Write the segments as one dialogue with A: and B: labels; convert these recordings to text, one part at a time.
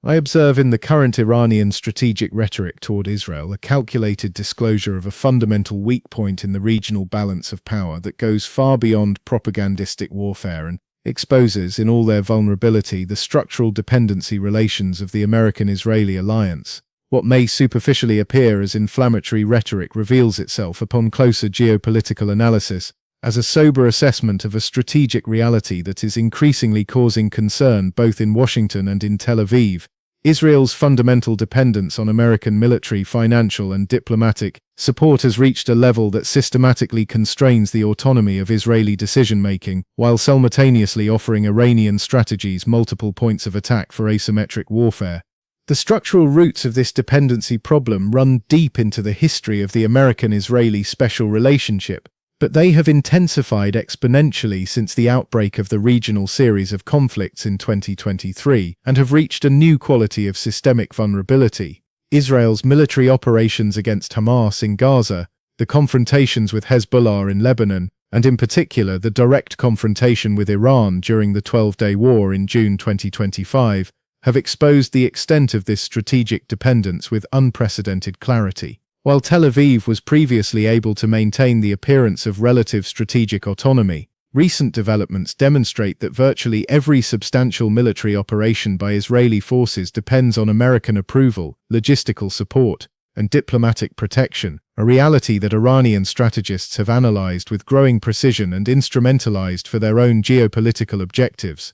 A: I observe in the current Iranian strategic rhetoric toward Israel a calculated disclosure of a fundamental weak point in the regional balance of power that goes far beyond propagandistic warfare and exposes, in all their vulnerability, the structural dependency relations of the American-Israeli alliance. What may superficially appear as inflammatory rhetoric reveals itself upon closer geopolitical analysis as a sober assessment of a strategic reality that is increasingly causing concern both in Washington and in Tel Aviv. Israel's fundamental dependence on American military, financial, and diplomatic support has reached a level that systematically constrains the autonomy of Israeli decision-making, while simultaneously offering Iranian strategies multiple points of attack for asymmetric warfare. The structural roots of this dependency problem run deep into the history of the American-Israeli special relationship, but they have intensified exponentially since the outbreak of the regional series of conflicts in 2023 and have reached a new quality of systemic vulnerability. Israel's military operations against Hamas in Gaza, the confrontations with Hezbollah in Lebanon, and in particular the direct confrontation with Iran during the 12-day war in June 2025, have exposed the extent of this strategic dependence with unprecedented clarity. While Tel Aviv was previously able to maintain the appearance of relative strategic autonomy, recent developments demonstrate that virtually every substantial military operation by Israeli forces depends on American approval, logistical support, and diplomatic protection, a reality that Iranian strategists have analyzed with growing precision and instrumentalized for their own geopolitical objectives.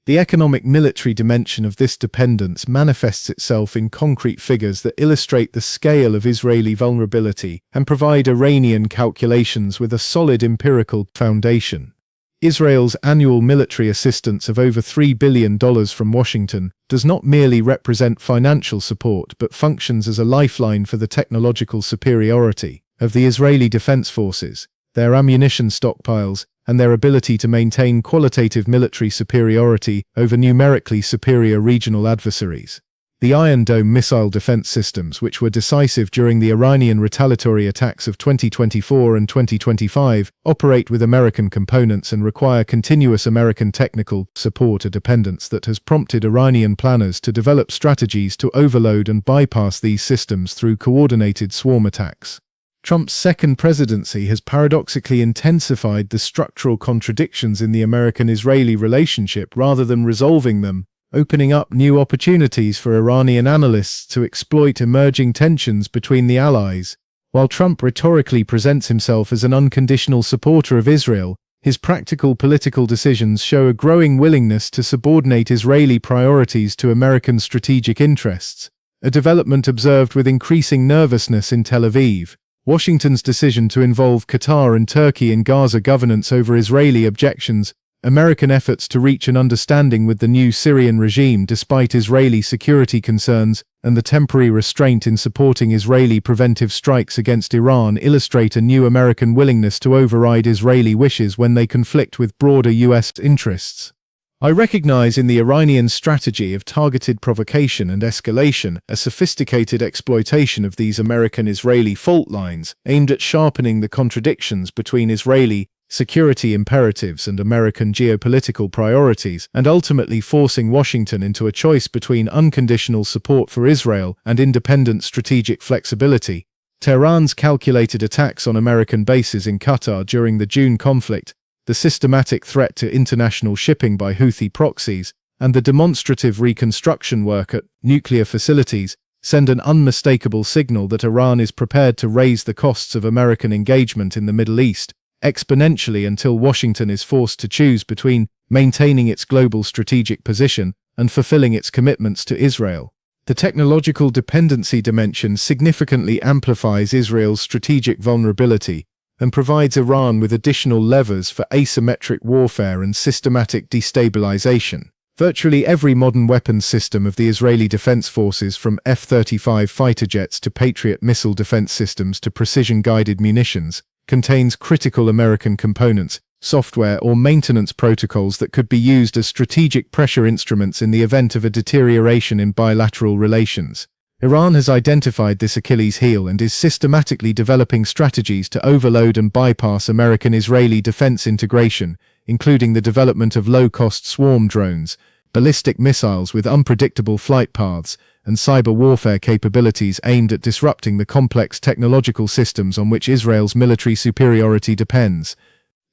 A: The economic-military dimension of this dependence manifests itself in concrete figures that illustrate the scale of Israeli vulnerability and provide Iranian calculations with a solid empirical foundation. Israel's annual military assistance of over $3 billion from Washington does not merely represent financial support but functions as a lifeline for the technological superiority of the Israeli Defense Forces, their ammunition stockpiles, and their ability to maintain qualitative military superiority over numerically superior regional adversaries. The Iron Dome missile defense systems, which were decisive during the Iranian retaliatory attacks of 2024 and 2025, operate with American components and require continuous American technical support, a dependence that has prompted Iranian planners to develop strategies to overload and bypass these systems through coordinated swarm attacks. Trump's second presidency has paradoxically intensified the structural contradictions in the American-Israeli relationship rather than resolving them, opening up new opportunities for Iranian analysts to exploit emerging tensions between the allies. While Trump rhetorically presents himself as an unconditional supporter of Israel, his practical political decisions show a growing willingness to subordinate Israeli priorities to American strategic interests, a development observed with increasing nervousness in Tel Aviv. Washington's decision to involve Qatar and Turkey in Gaza governance over Israeli objections, American efforts to reach an understanding with the new Syrian regime despite Israeli security concerns, and the temporary restraint in supporting Israeli preventive strikes against Iran illustrate a new American willingness to override Israeli wishes when they conflict with broader U.S. interests. I recognize in the Iranian strategy of targeted provocation and escalation a sophisticated exploitation of these American-Israeli fault lines aimed at sharpening the contradictions between Israeli security imperatives and American geopolitical priorities, and ultimately forcing Washington into a choice between unconditional support for Israel and independent strategic flexibility. Tehran's calculated attacks on American bases in Qatar during the June conflict, the systematic threat to international shipping by Houthi proxies, and the demonstrative reconstruction work at nuclear facilities send an unmistakable signal that Iran is prepared to raise the costs of American engagement in the Middle East exponentially until Washington is forced to choose between maintaining its global strategic position and fulfilling its commitments to Israel. The technological dependency dimension significantly amplifies Israel's strategic vulnerability and provides Iran with additional levers for asymmetric warfare and systematic destabilization. Virtually every modern weapons system of the Israeli Defense Forces, from F-35 fighter jets to Patriot missile defense systems to precision-guided munitions, contains critical American components, software, or maintenance protocols that could be used as strategic pressure instruments in the event of a deterioration in bilateral relations. Iran has identified this Achilles heel and is systematically developing strategies to overload and bypass American-Israeli defense integration, including the development of low-cost swarm drones, ballistic missiles with unpredictable flight paths, and cyber warfare capabilities aimed at disrupting the complex technological systems on which Israel's military superiority depends.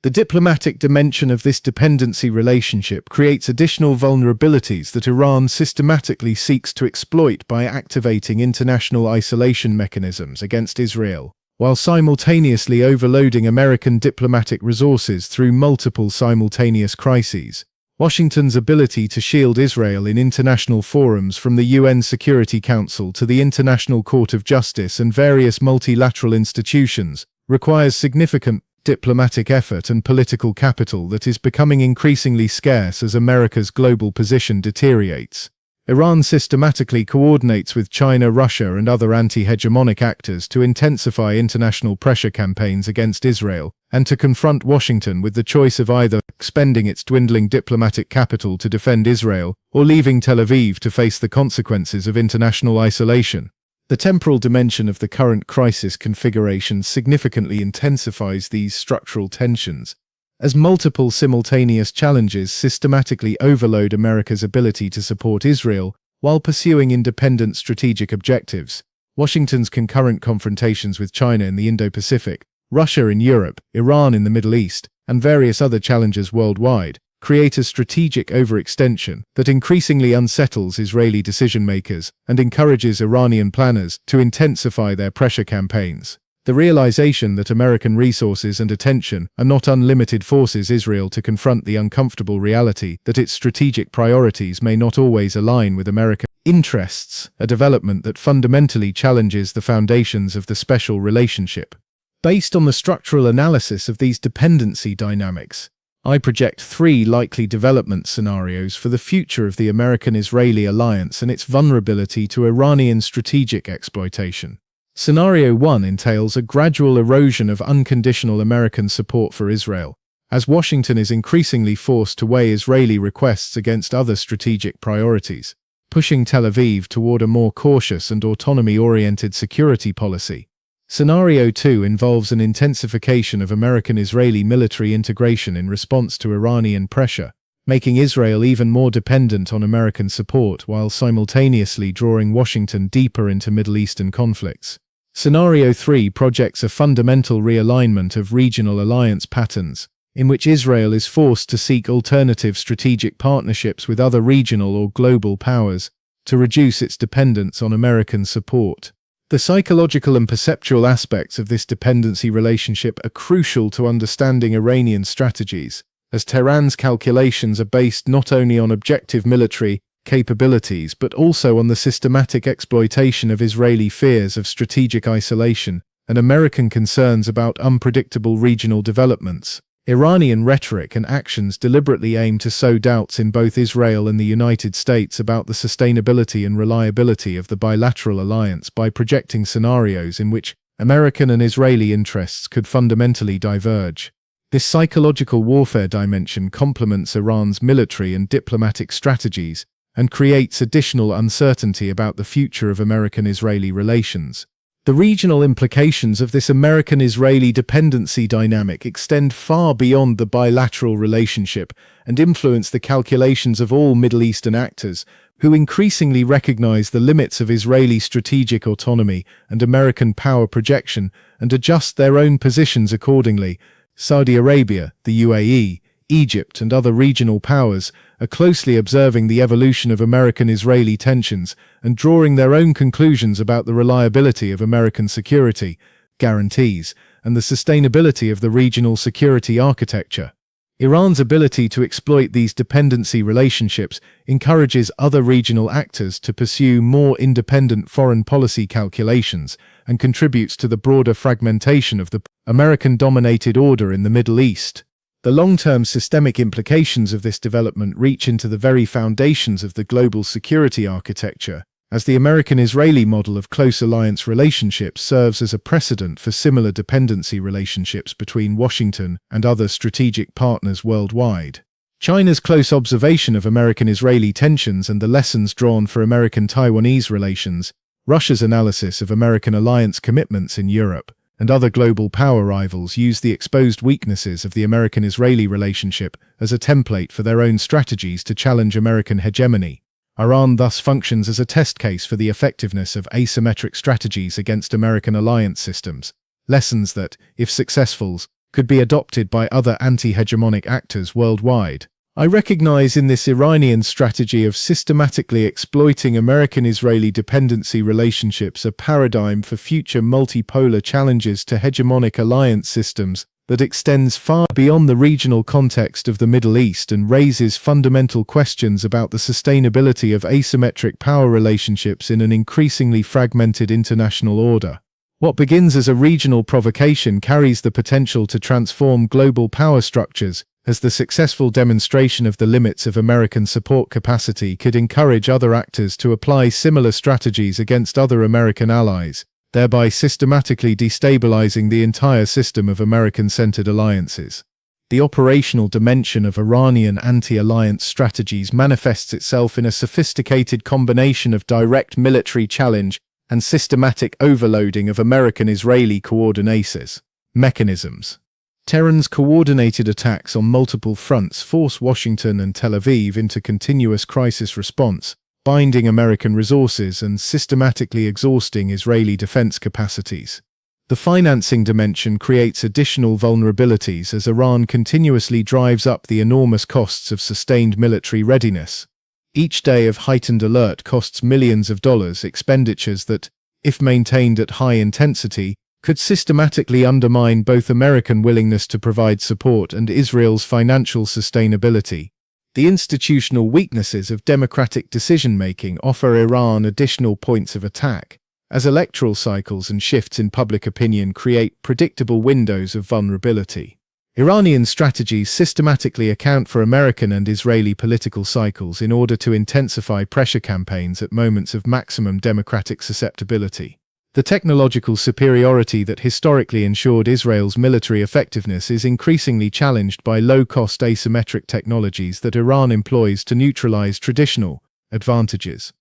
A: The diplomatic dimension of this dependency relationship creates additional vulnerabilities that Iran systematically seeks to exploit by activating international isolation mechanisms against Israel, while simultaneously overloading American diplomatic resources through multiple simultaneous crises. Washington's ability to shield Israel in international forums, from the UN Security Council to the International Court of Justice and various multilateral institutions, requires significant diplomatic effort and political capital that is becoming increasingly scarce as America's global position deteriorates. Iran systematically coordinates with China, Russia, and other anti-hegemonic actors to intensify international pressure campaigns against Israel, and to confront Washington with the choice of either expending its dwindling diplomatic capital to defend Israel or leaving Tel Aviv to face the consequences of international isolation. The temporal dimension of the current crisis configuration significantly intensifies these structural tensions, as multiple simultaneous challenges systematically overload America's ability to support Israel while pursuing independent strategic objectives. Washington's concurrent confrontations with China in the Indo-Pacific, Russia in Europe, Iran in the Middle East, and various other challenges worldwide create a strategic overextension that increasingly unsettles Israeli decision-makers and encourages Iranian planners to intensify their pressure campaigns. The realization that American resources and attention are not unlimited forces Israel to confront the uncomfortable reality that its strategic priorities may not always align with American interests, a development that fundamentally challenges the foundations of the special relationship. Based on the structural analysis of these dependency dynamics, I project three likely development scenarios for the future of the American-Israeli alliance and its vulnerability to Iranian strategic exploitation. Scenario 1 entails a gradual erosion of unconditional American support for Israel, as Washington is increasingly forced to weigh Israeli requests against other strategic priorities, pushing Tel Aviv toward a more cautious and autonomy-oriented security policy. Scenario 2 involves an intensification of American-Israeli military integration in response to Iranian pressure, making Israel even more dependent on American support while simultaneously drawing Washington deeper into Middle Eastern conflicts. Scenario 3 projects a fundamental realignment of regional alliance patterns, in which Israel is forced to seek alternative strategic partnerships with other regional or global powers to reduce its dependence on American support. The psychological and perceptual aspects of this dependency relationship are crucial to understanding Iranian strategies, as Tehran's calculations are based not only on objective military capabilities but also on the systematic exploitation of Israeli fears of strategic isolation and American concerns about unpredictable regional developments. Iranian rhetoric and actions deliberately aim to sow doubts in both Israel and the United States about the sustainability and reliability of the bilateral alliance by projecting scenarios in which American and Israeli interests could fundamentally diverge. This psychological warfare dimension complements Iran's military and diplomatic strategies and creates additional uncertainty about the future of American-Israeli relations. The regional implications of this American-Israeli dependency dynamic extend far beyond the bilateral relationship and influence the calculations of all Middle Eastern actors, who increasingly recognize the limits of Israeli strategic autonomy and American power projection and adjust their own positions accordingly. Saudi Arabia, the UAE, Egypt, and other regional powers are closely observing the evolution of American-Israeli tensions and drawing their own conclusions about the reliability of American security guarantees and the sustainability of the regional security architecture. Iran's ability to exploit these dependency relationships encourages other regional actors to pursue more independent foreign policy calculations and contributes to the broader fragmentation of the American-dominated order in the Middle East. The long-term systemic implications of this development reach into the very foundations of the global security architecture, as the American-Israeli model of close alliance relationships serves as a precedent for similar dependency relationships between Washington and other strategic partners worldwide. China's close observation of American-Israeli tensions and the lessons drawn for American-Taiwanese relations, Russia's analysis of American alliance commitments in Europe, and other global power rivals use the exposed weaknesses of the American-Israeli relationship as a template for their own strategies to challenge American hegemony. Iran thus functions as a test case for the effectiveness of asymmetric strategies against American alliance systems, lessons that, if successful, could be adopted by other anti-hegemonic actors worldwide. I recognize in this Iranian strategy of systematically exploiting American-Israeli dependency relationships a paradigm for future multipolar challenges to hegemonic alliance systems that extends far beyond the regional context of the Middle East and raises fundamental questions about the sustainability of asymmetric power relationships in an increasingly fragmented international order. What begins as a regional provocation carries the potential to transform global power structures, as the successful demonstration of the limits of American support capacity could encourage other actors to apply similar strategies against other American allies, thereby systematically destabilizing the entire system of American-centered alliances. The operational dimension of Iranian anti-alliance strategies manifests itself in a sophisticated combination of direct military challenge and systematic overloading of American-Israeli coordinates mechanisms. Tehran's coordinated attacks on multiple fronts force Washington and Tel Aviv into continuous crisis response, binding American resources and systematically exhausting Israeli defense capacities. The financing dimension creates additional vulnerabilities as Iran continuously drives up the enormous costs of sustained military readiness. Each day of heightened alert costs millions of dollars, expenditures that, if maintained at high intensity, could systematically undermine both American willingness to provide support and Israel's financial sustainability. The institutional weaknesses of democratic decision-making offer Iran additional points of attack, as electoral cycles and shifts in public opinion create predictable windows of vulnerability. Iranian strategies systematically account for American and Israeli political cycles in order to intensify pressure campaigns at moments of maximum democratic susceptibility. The technological superiority that historically ensured Israel's military effectiveness is increasingly challenged by low-cost asymmetric technologies that Iran employs to neutralize traditional advantages.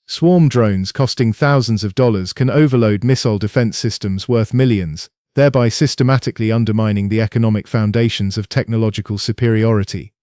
A: Swarm drones costing thousands of dollars can overload missile defense systems worth millions, thereby systematically undermining the economic foundations of technological superiority.